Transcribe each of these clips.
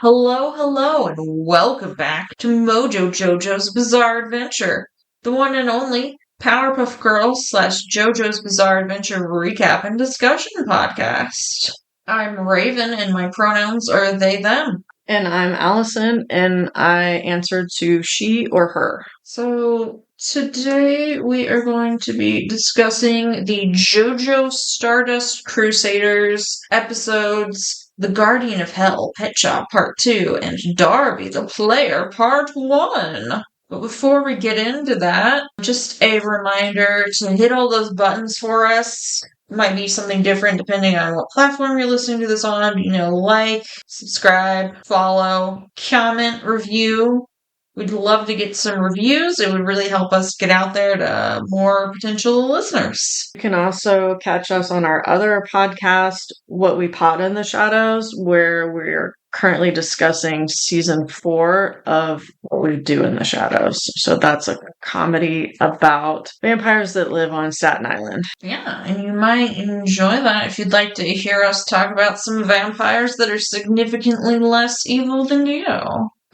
Hello, hello, and welcome back to MoJo JoJo's Bizarre Adventure, the one and only Powerpuff Girls / JoJo's Bizarre Adventure recap and discussion podcast. I'm Raven, and my pronouns are they, them. And I'm Alison, and I answer to she or her. So, today we are going to be discussing the JoJo Stardust Crusaders episodes The Guardian of Hell, Petshop Part 2, and Darby the Player Part 1. But before we get into that, just a reminder to hit all those buttons for us. Might be something different depending on what platform you're listening to this on. Like, subscribe, follow, comment, review. We'd love to get some reviews. It would really help us get out there to more potential listeners. You can also catch us on our other podcast, What We Pod in the Shadows, where we're currently discussing season 4 of What We Do in the Shadows. So that's a comedy about vampires that live on Staten Island. Yeah, and you might enjoy that if you'd like to hear us talk about some vampires that are significantly less evil than you.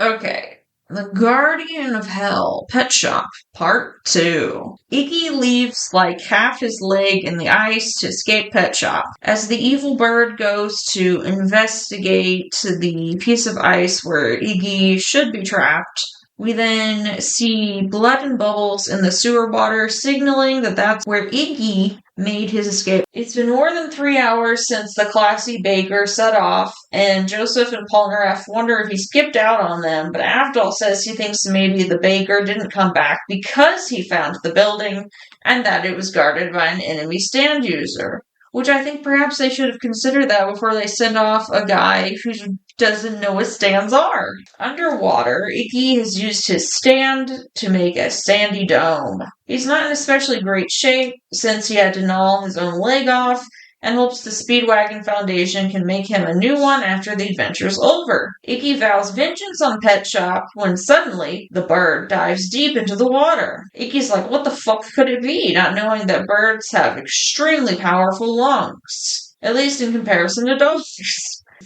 Okay. The Guardian of Hell, Petshop, Part 2. Iggy leaves like half his leg in the ice to escape Petshop. As the evil bird goes to investigate the piece of ice where Iggy should be trapped, we then see blood and bubbles in the sewer water, signaling that that's where Iggy made his escape. It's been more than 3 hours since the classy baker set off, and Joseph and Polnareff wonder if he skipped out on them, but Avdol says he thinks maybe the baker didn't come back because he found the building, and that it was guarded by an enemy stand user. Which I think perhaps they should have considered that before they send off a guy who doesn't know what stands are. Underwater, Iggy has used his stand to make a sandy dome. He's not in especially great shape since he had to gnaw his own leg off, and hopes the Speedwagon Foundation can make him a new one after the adventure's over. Iggy vows vengeance on Petshop when suddenly the bird dives deep into the water. Iggy's like, what the fuck could it be? Not knowing that birds have extremely powerful lungs. At least in comparison to dogs.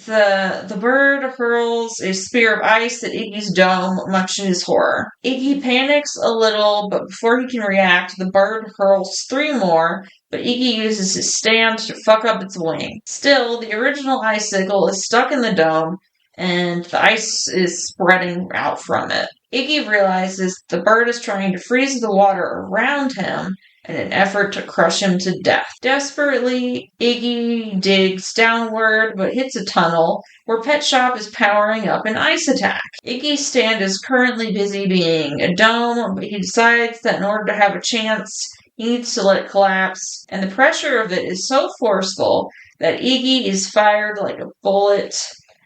The bird hurls a spear of ice at Iggy's dome, much to his horror. Iggy panics a little, but before he can react, the bird hurls 3 more, but Iggy uses his stand to fuck up its wing. Still, the original icicle is stuck in the dome, and the ice is spreading out from it. Iggy realizes the bird is trying to freeze the water around him in an effort to crush him to death. Desperately, Iggy digs downward, but hits a tunnel where Petshop is powering up an ice attack. Iggy's stand is currently busy being a dome, but he decides that in order to have a chance, he needs to let it collapse, and the pressure of it is so forceful that Iggy is fired like a bullet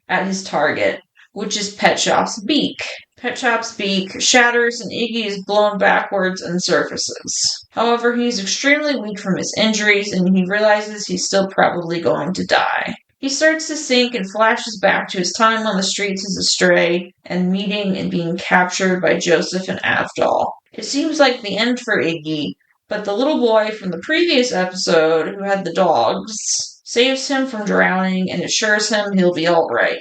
at his target, which is Petshop's beak. Petshop's beak shatters and Iggy is blown backwards and surfaces. However, he is extremely weak from his injuries and he realizes he's still probably going to die. He starts to sink and flashes back to his time on the streets as a stray and meeting and being captured by Joseph and Avdol. It seems like the end for Iggy, but the little boy from the previous episode who had the dogs saves him from drowning and assures him he'll be alright.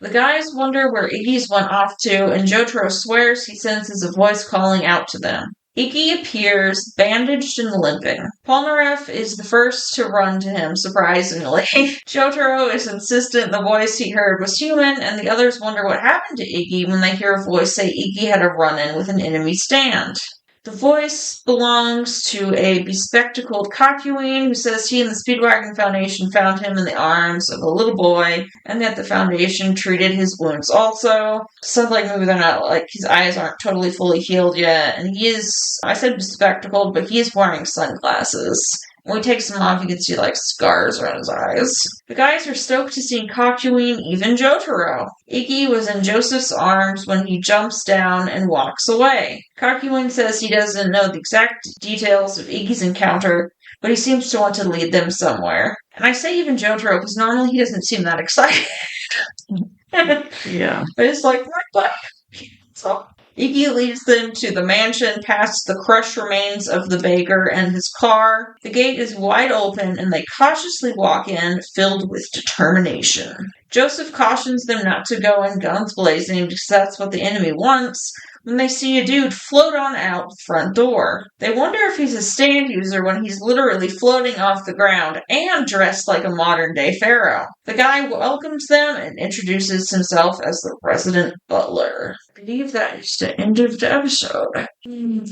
The guys wonder where Iggy's went off to, and Jotaro swears he senses a voice calling out to them. Iggy appears, bandaged and limping. Polnareff is the first to run to him, surprisingly. Jotaro is insistent the voice he heard was human, and the others wonder what happened to Iggy when they hear a voice say Iggy had a run-in with an enemy stand. The voice belongs to a bespectacled Kakuin who says he and the Speedwagon Foundation found him in the arms of a little boy, and that the Foundation treated his wounds also. Sounds like maybe they're not, his eyes aren't totally fully healed yet, and he is, I said bespectacled, but he is wearing sunglasses. When he takes them off, you can see, scars around his eyes. The guys are stoked to see Kakuin, even Jotaro. Iggy was in Joseph's arms when he jumps down and walks away. Kakuin says he doesn't know the exact details of Iggy's encounter, but he seems to want to lead them somewhere. And I say even Jotaro, because normally he doesn't seem that excited. Yeah. But it's like, right back. So Iggy leads them to the mansion past the crushed remains of the baker and his car. The gate is wide open and they cautiously walk in, filled with determination. Joseph cautions them not to go in guns blazing because that's what the enemy wants when they see a dude float on out the front door. They wonder if he's a stand user when he's literally floating off the ground and dressed like a modern-day pharaoh. The guy welcomes them and introduces himself as the resident butler. I believe that is the end of the episode.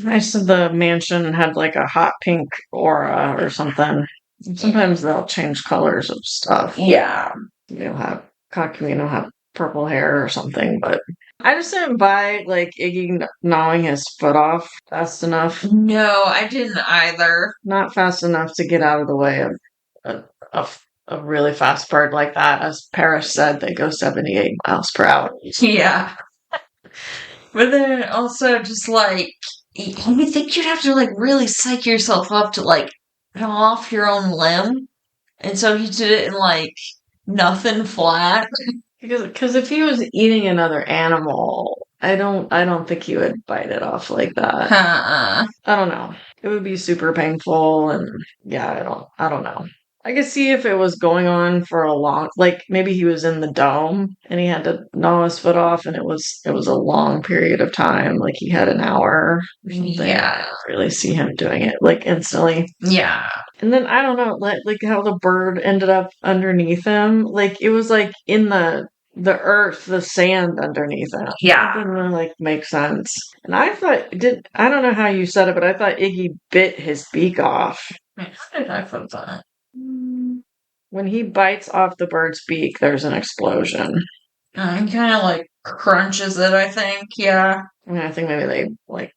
I said the mansion had like a hot pink aura or something. Sometimes they'll change colors of stuff. Yeah. They'll have Kakumino will have purple hair or something, but I just didn't buy like Iggy gnawing his foot off fast enough. No, I didn't either. Not fast enough to get out of the way of a really fast bird like that. As Parrish said, they go 78 miles per hour. Yeah. But then also just like, you would think you'd have to like really psych yourself up to like come off your own limb. And so he did it in like nothing flat. Because if he was eating another animal, I don't think he would bite it off like that. I don't know. It would be super painful, and yeah, I don't know. I could see if it was going on for a long, like maybe he was in the dome and he had to gnaw his foot off, and it was a long period of time, like he had an hour or something. Yeah. I don't really see him doing it like instantly. Yeah. And then I don't know, like how the bird ended up underneath him. Like it was like in the earth, the sand underneath him. Yeah. It didn't really like make sense. And I don't know how you said it, but I thought Iggy bit his beak off. Man, how did I put that? When he bites off the bird's beak, there's an explosion. He kind of like crunches it, I think. Yeah. I mean, I think maybe they like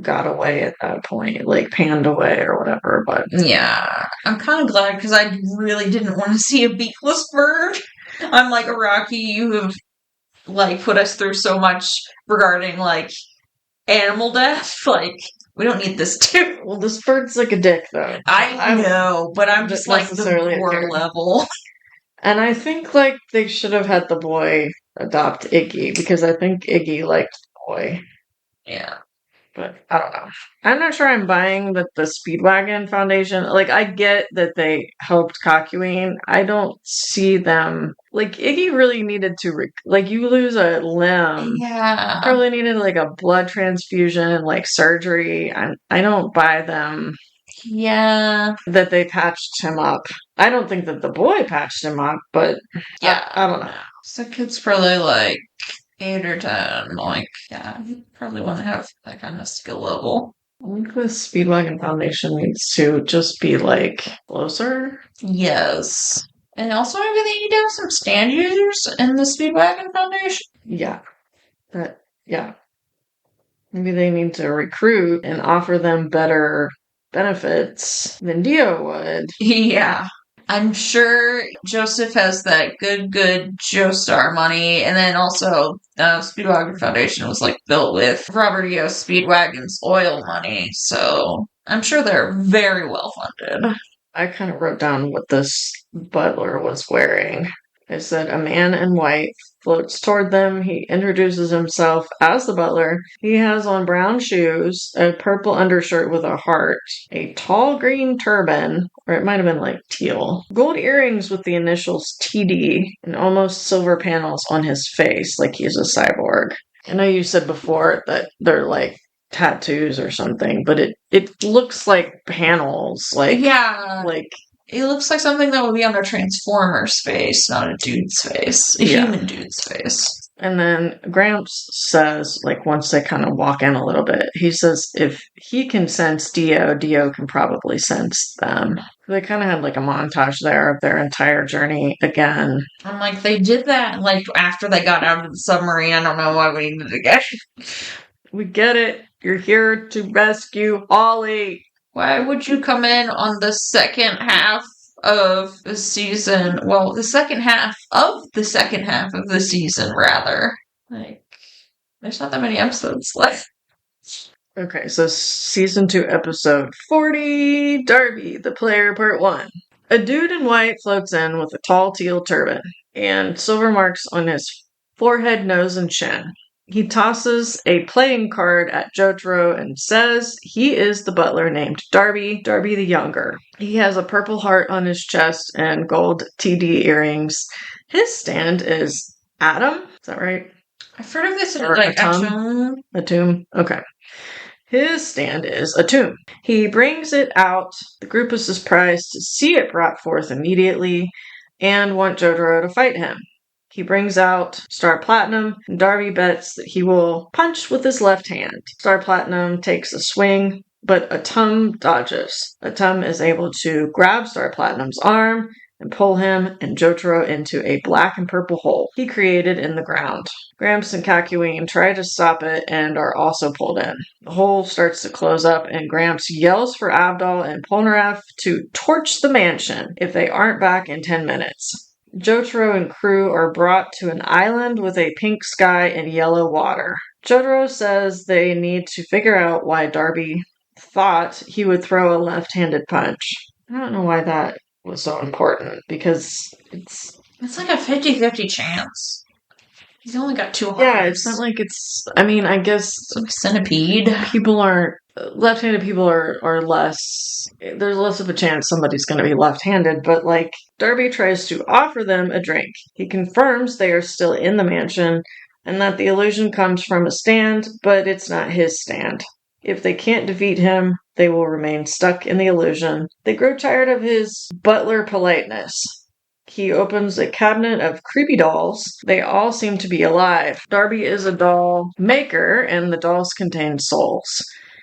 got away at that point, like panned away or whatever, but yeah, I'm kind of glad because I really didn't want to see a beakless bird. I'm like, Iraqi, you have like put us through so much regarding like animal death. Like, we don't need this too. Well, this bird's like a dick though. I know, but I'm just like the war level. And I think like they should have had the boy adopt Iggy because I think Iggy liked the boy. Yeah. But I don't know. I'm not sure I'm buying the Speedwagon Foundation. Like, I get that they helped Cockeween. I don't see them. Like, Iggy really needed to, like, you lose a limb. Yeah. Probably needed, like, a blood transfusion, like, surgery. I don't buy them. Yeah. That they patched him up. I don't think that the boy patched him up, but yeah, I don't know. So kid's probably, like, 8 or 10, like, yeah, you probably want to have that kind of skill level. I think the Speedwagon Foundation needs to just be, like, closer. Yes. And also maybe they need to have some stand users in the Speedwagon Foundation. Yeah. Yeah. Maybe they need to recruit and offer them better benefits than Dio would. Yeah. I'm sure Joseph has that good Joestar money, and then also Speedwagon Foundation was like built with Robert E.O. Speedwagon's oil money, so I'm sure they're very well funded. I kind of wrote down what this butler was wearing. It said, a man in white floats toward them. He introduces himself as the butler. He has on brown shoes, a purple undershirt with a heart, a tall green turban, or it might have been like teal, gold earrings with the initials TD, and almost silver panels on his face, like he's a cyborg. I know you said before that they're like tattoos or something, but it looks like panels, like yeah, like. It looks like something that would be on a Transformer's face, not a dude's face. A human dude's face. And then Gramps says, like, once they kind of walk in a little bit, he says, if he can sense Dio, Dio can probably sense them. They kind of had, like, a montage there of their entire journey again. I'm like, they did that, like, after they got out of the submarine. I don't know why we needed it again. We get it. You're here to rescue Ollie. Why would you come in on the second half of the season? Well, the second half of the season, rather. Like, there's not that many episodes left. Okay, so season 2, episode 40, Darby, the Player, part 1. A dude in white floats in with a tall teal turban and silver marks on his forehead, nose, and chin. He tosses a playing card at Jotaro and says he is the butler named Darby the Younger. He has a purple heart on his chest and gold TD earrings. His stand is Adam. Is that right? I've heard of this Or like Atum. Atum. Okay. His stand is a tomb. He brings it out. The group is surprised to see it brought forth immediately and want Jotaro to fight him. He brings out Star Platinum, and Darby bets that he will punch with his left hand. Star Platinum takes a swing, but Atum dodges. Atum is able to grab Star Platinum's arm and pull him and Jotaro into a black and purple hole he created in the ground. Gramps and Kakyoin try to stop it and are also pulled in. The hole starts to close up and Gramps yells for Abdal and Polnareff to torch the mansion if they aren't back in 10 minutes. Jotaro and crew are brought to an island with a pink sky and yellow water. Jotaro says they need to figure out why Darby thought he would throw a left-handed punch. I don't know why that was so important, because it's like a 50-50 chance. He's only got 2 hearts. Yeah, it's not like it's... I mean, I guess... It's like Centipede. People aren't... Left-handed people are less... There's less of a chance somebody's going to be left-handed, but, like, Darby tries to offer them a drink. He confirms they are still in the mansion, and that the illusion comes from a stand, but it's not his stand. If they can't defeat him, they will remain stuck in the illusion. They grow tired of his butler politeness. He opens a cabinet of creepy dolls. They all seem to be alive. Darby is a doll maker, and the dolls contain souls.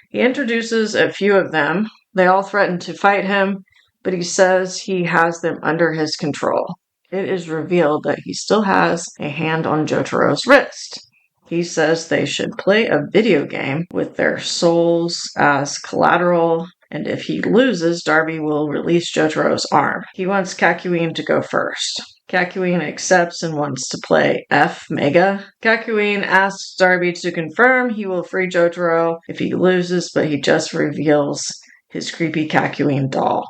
He introduces a few of them. They all threaten to fight him, but he says he has them under his control. It is revealed that he still has a hand on Jotaro's wrist. He says they should play a video game with their souls as collateral, and if he loses, Darby will release Jotaro's arm. He wants Kakyoin to go first. Kakyoin accepts and wants to play F Mega. Kakyoin asks Darby to confirm he will free Jotaro if he loses, but he just reveals his creepy Kakyoin doll.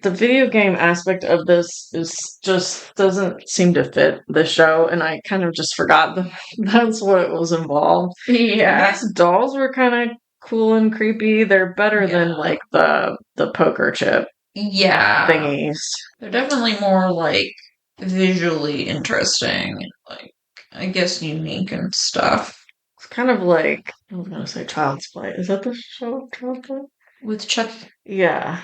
The video game aspect of this is just doesn't seem to fit the show, and I kind of just forgot that that's what was involved. Yeah. These dolls were kind of cool and creepy. They're better than, like, the poker chip thingies. They're definitely more, like, visually interesting, like, I guess unique and stuff. It's kind of like, I was going to say Child's Play. Is that the show, Child's Play? With Chuck? Yeah.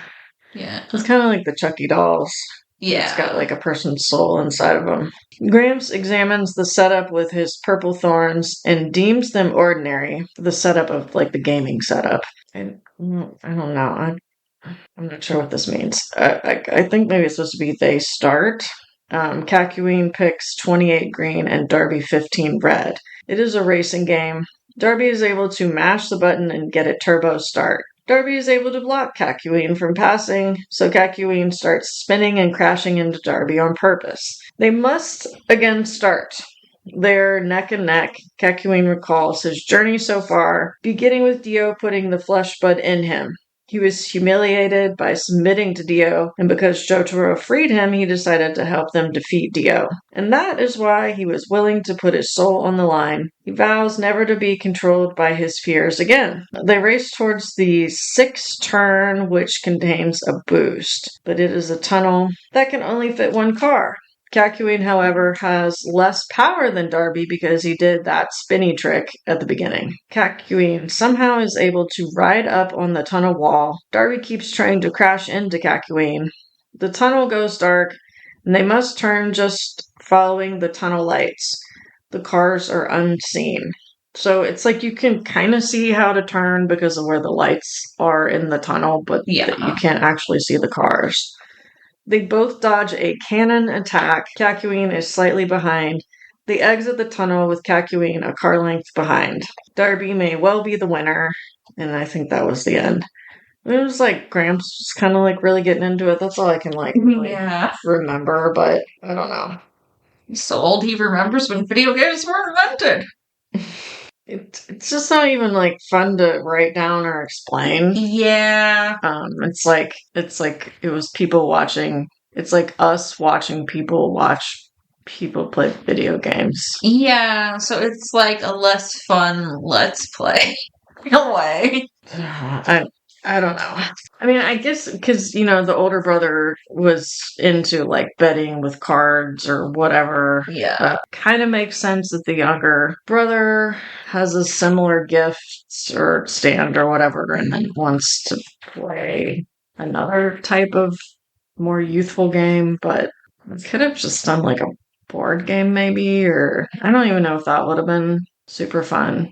Yeah. It's kind of like the Chucky dolls. Yeah. It's got, like, a person's soul inside of them. Gramps examines the setup with his purple thorns and deems them ordinary. The setup of, like, the gaming setup. And I don't know. I'm not sure what this means. I think maybe it's supposed to be they start. Kakyoin picks 28 green and Darby 15 red. It is a racing game. Darby is able to mash the button and get it turbo start. Darby is able to block Kakyoin from passing, so Kakyoin starts spinning and crashing into Darby on purpose. They must again start. They're neck and neck. Kakyoin recalls his journey so far, beginning with Dio putting the flesh bud in him. He was humiliated by submitting to Dio, and because Jotaro freed him, he decided to help them defeat Dio. And that is why he was willing to put his soul on the line. He vows never to be controlled by his fears again. They race towards the 6th turn, which contains a boost, but it is a tunnel that can only fit one car. Kakyoin, however, has less power than Darby because he did that spinny trick at the beginning. Kakyoin somehow is able to ride up on the tunnel wall. Darby keeps trying to crash into Kakyoin. The tunnel goes dark, and they must turn just following the tunnel lights. The cars are unseen. So it's like you can kind of see how to turn because of where the lights are in the tunnel, but you can't actually see the cars. They both dodge a cannon attack. Kakyoin is slightly behind. They exit the tunnel with Kakyoin a car length behind. Darby may well be the winner, and I think that was the end. It was like Gramps was kind of like really getting into it. That's all I can remember, but I don't know. He's so old he remembers when video games were invented. It's just not even like fun to write down or explain. Yeah. It's like it was people watching. It's like us watching people watch people play video games. Yeah, so it's like a less fun Let's Play in a way. I don't know. I mean, I guess because, the older brother was into like betting with cards or whatever. Yeah. Kind of makes sense that the younger brother has a similar gift or stand or whatever and then wants to play another type of more youthful game, but could have just done like a board game maybe, or I don't even know if that would have been super fun.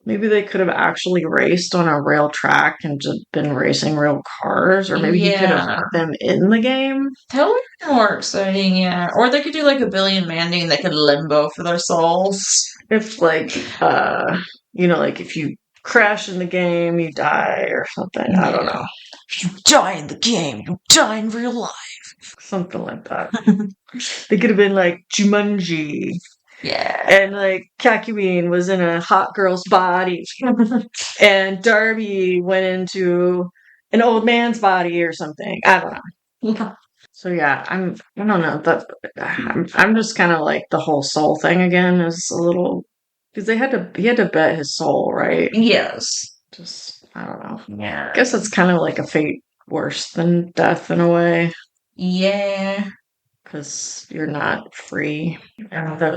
Maybe they could have actually raced on a real track and just been racing real cars, or maybe he could have Yeah. put them in the game. That would be more exciting, yeah. Or they could do like a Billy and Mandy and they could limbo for their souls. If like, like if you crash in the game, you die or something. I don't know. You die in the game, you die in real life. Something like that. They could have been like Jumanji. Yeah. And like Kakyoin was in a hot girl's body. And Darby went into an old man's body or something. I don't know. Yeah. So yeah, I don't know, but I'm just kind of like the whole soul thing again is a little because he had to bet his soul, right? Yes. Just I don't know. Yeah. I guess it's kind of like a fate worse than death in a way. Yeah. Because you're not free.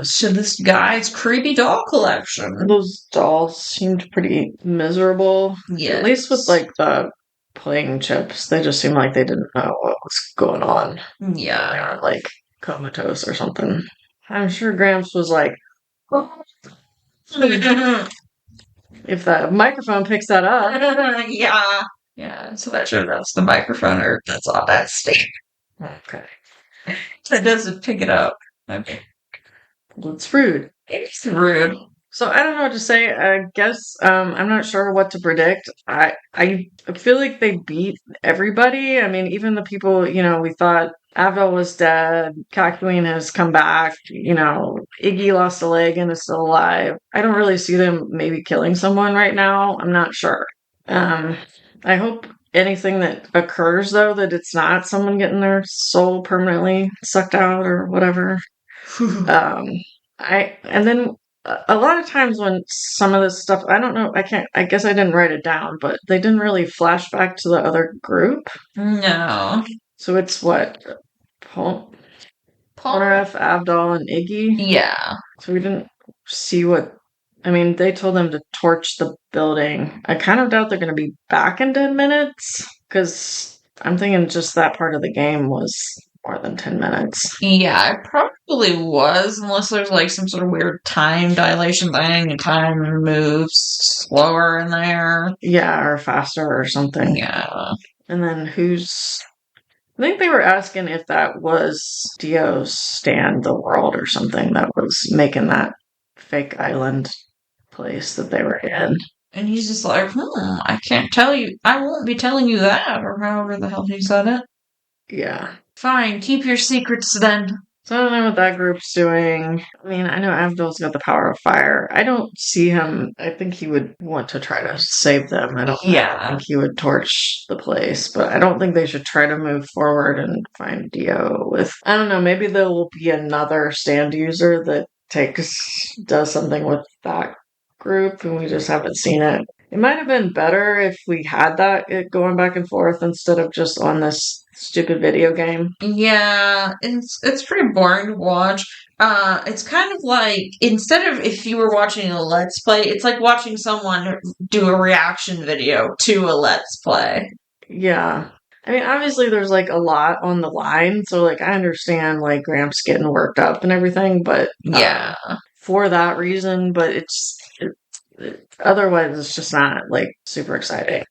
So this guy's creepy doll collection. Those dolls seemed pretty miserable. Yeah. At least with like the playing chips, they just seemed like they didn't know what was going on. Yeah. They aren't like comatose or something. I'm sure Gramps was like, if that microphone picks that up. Yeah. Yeah. So that sure that's the microphone or that's on that stick. Okay. That doesn't pick it up. Okay. Well, it's rude. It's rude. So I don't know what to say. I guess I'm not sure what to predict. I feel like they beat everybody. I mean, even the people, we thought Avdol was dead. Kakyoin has come back. Iggy lost a leg and is still alive. I don't really see them maybe killing someone right now. I'm not sure. I hope anything that occurs though, that it's not someone getting their soul permanently sucked out or whatever. And then a lot of times when some of this stuff, I don't know, I guess I didn't write it down, but they didn't really flash back to the other group. No. So it's what? Polnareff, Avdol, and Iggy? Yeah. So we didn't see they told them to torch the building. I kind of doubt they're going to be back in 10 minutes, because I'm thinking just that part of the game was more than 10 minutes. Yeah, it probably was, unless there's like some sort of weird time dilation thing and time moves slower in there. Yeah, or faster or something. Yeah. And then I think they were asking if that was Dio's Stand the World or something that was making that fake island place that they were in. And he's just like, I can't tell you. I won't be telling you that, or however the hell he said it. Yeah. Fine, keep your secrets then. So I don't know what that group's doing. I mean, I know Avdol's got the power of fire. I don't see him. I think he would want to try to save them. I don't think he would torch the place, but I don't think they should try to move forward and find Dio with, I don't know, maybe there will be another stand user that does something with that group and we just haven't seen it. It might have been better if we had that going back and forth instead of just on this stupid video game. Yeah, it's pretty boring to watch. It's kind of like, instead of if you were watching a Let's Play, it's like watching someone do a reaction video to a Let's Play. Yeah. I mean, obviously there's like a lot on the line, so like I understand like Gramps getting worked up and everything, but yeah, for that reason, but otherwise it's just not like super exciting.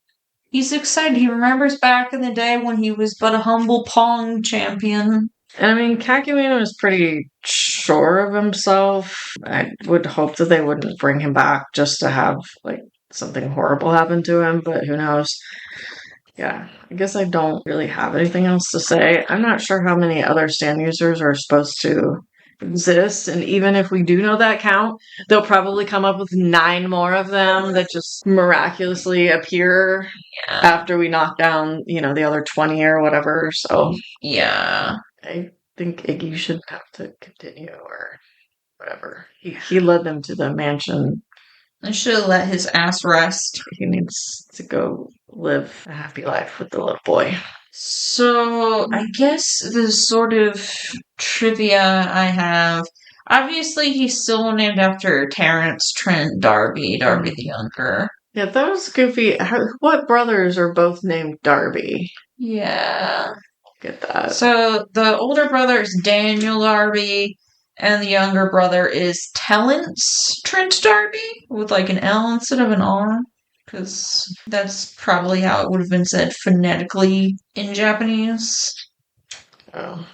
He's excited. He remembers back in the day when he was but a humble Pong champion. And I mean, Kakyoin was pretty sure of himself. I would hope that they wouldn't bring him back just to have like something horrible happen to him, but who knows? Yeah, I guess I don't really have anything else to say. I'm not sure how many other stand users are supposed to exist, and even if we do know that count, they'll probably come up with 9 more of them that just miraculously appear after we knock down, the other 20 or whatever. So yeah, I think Iggy should have to continue or whatever. He led them to the mansion. I should have let his ass rest. He needs to go live a happy life with the little boy. So, I guess the sort of trivia I have. Obviously, he's still named after Terrence Trent D'Arby the Younger. Yeah, that was goofy. What brothers are both named Darby? Yeah. Get that. So, the older brother is Daniel D'Arby, and the younger brother is Terrence Trent D'Arby, with like an L instead of an R. Because that's probably how it would have been said phonetically in Japanese. Oh.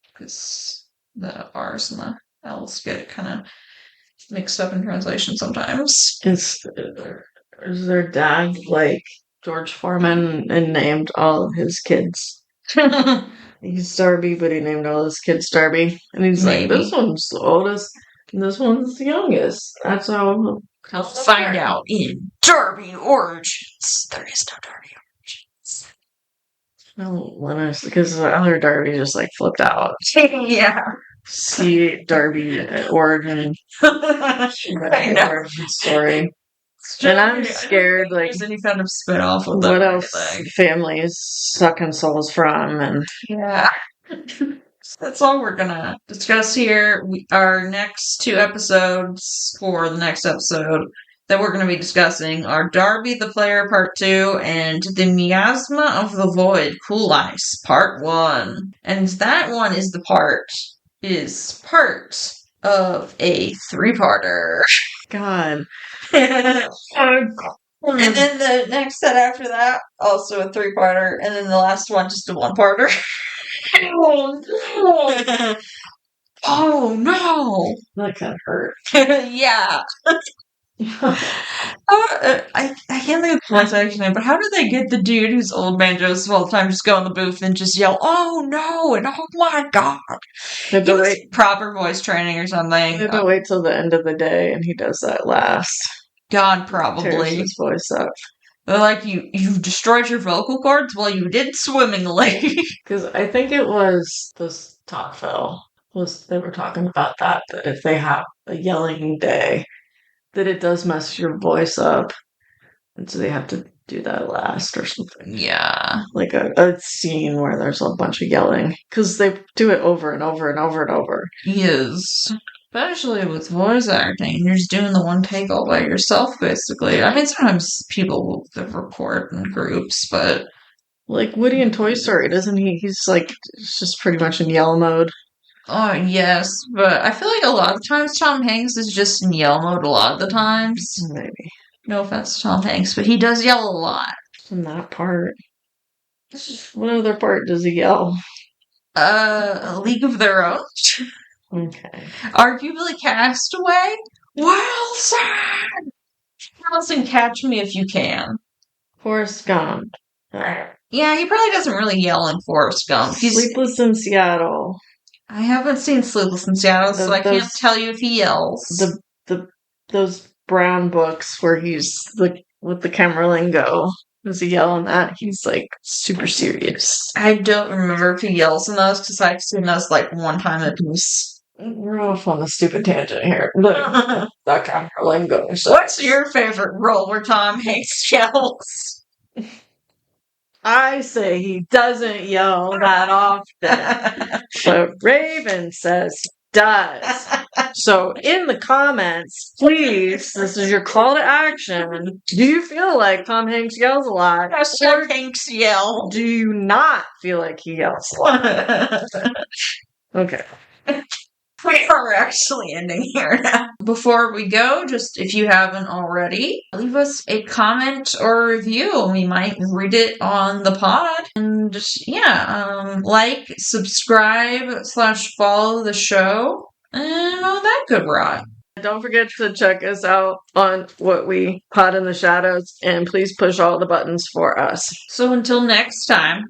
Because the R's and the L's get kind of mixed up in translation sometimes. Is their dad like George Foreman and named all of his kids? He's Darby, but he named all his kids Darby. And he's like, this one's the oldest, and this one's the youngest. That's how I'll find out in Darby Origins. There is no Darby Origins. No, because the other Darby just like flipped out. Yeah. See Darby origin. I know. Origin story. And I'm scared, like, there's any kind of spin-off of what else families sucking souls from, and yeah. That's all we're gonna discuss here. Our next two episodes for the next episode that we're gonna be discussing are Darby the Player Part 2 and The Miasma of the Void Cool Ice Part 1. And that one is part of a 3-parter. God. And then the next set after that, also a 3-parter, and then the last one just a 1-parter. Oh no! That kind of hurt. Yeah. I can't think of the pronunciation name, but how do they get the dude who's old banjos all the time just go in the booth and just yell, "Oh no!" and "Oh my god"? They have to wait. Proper voice training or something. They have to wait till the end of the day, and he does that last. God, probably. Tears his voice up. They're like, you destroyed your vocal cords? Well, you did swimmingly. Because I think it was this Talk Phil. They were talking about that if they have a yelling day, that it does mess your voice up. And so they have to do that last or something. Yeah. Like a scene where there's a bunch of yelling. Because they do it over and over and over and over. Yes. Especially with voice acting. You're just doing the one take all by yourself, basically. I mean, sometimes people will record in groups, but... Like Woody in Toy Story, doesn't he? He's like, just pretty much in yell mode. Oh, yes. But I feel like a lot of times Tom Hanks is just in yell mode a lot of the times. Maybe. No offense to Tom Hanks, but he does yell a lot. In that part. What other part does he yell? A League of Their Own. Okay. Arguably Castaway. Wilson! Alison, Catch Me If You Can. Forrest Gump. Yeah, he probably doesn't really yell in Forrest Gump. Sleepless in Seattle. I haven't seen Sleepless in Seattle, so I can't tell you if he yells. Those brown books where he's with the camera lingo. Does he yell in that? He's like super serious. I don't remember if he yells in those because I've seen those like one time a piece. We're off on a stupid tangent here. The camera lingo. So. What's your favorite role where Tom Hanks yells? I say he doesn't yell that often. But Raven says he does. So in the comments, please, this is your call to action. Do you feel like Tom Hanks yells a lot? Yes, Tom Hanks yell. Do you not feel like he yells a lot? Okay. We are actually ending here now. Before we go, just if you haven't already, leave us a comment or review. We might read it on the pod. And just, like, subscribe / follow the show and all that good rot. Don't forget to check us out on What We Pod in the Shadows, and please push all the buttons for us. So until next time,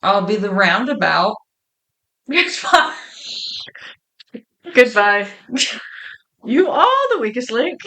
I'll be the roundabout. Goodbye. Goodbye. You are the weakest link.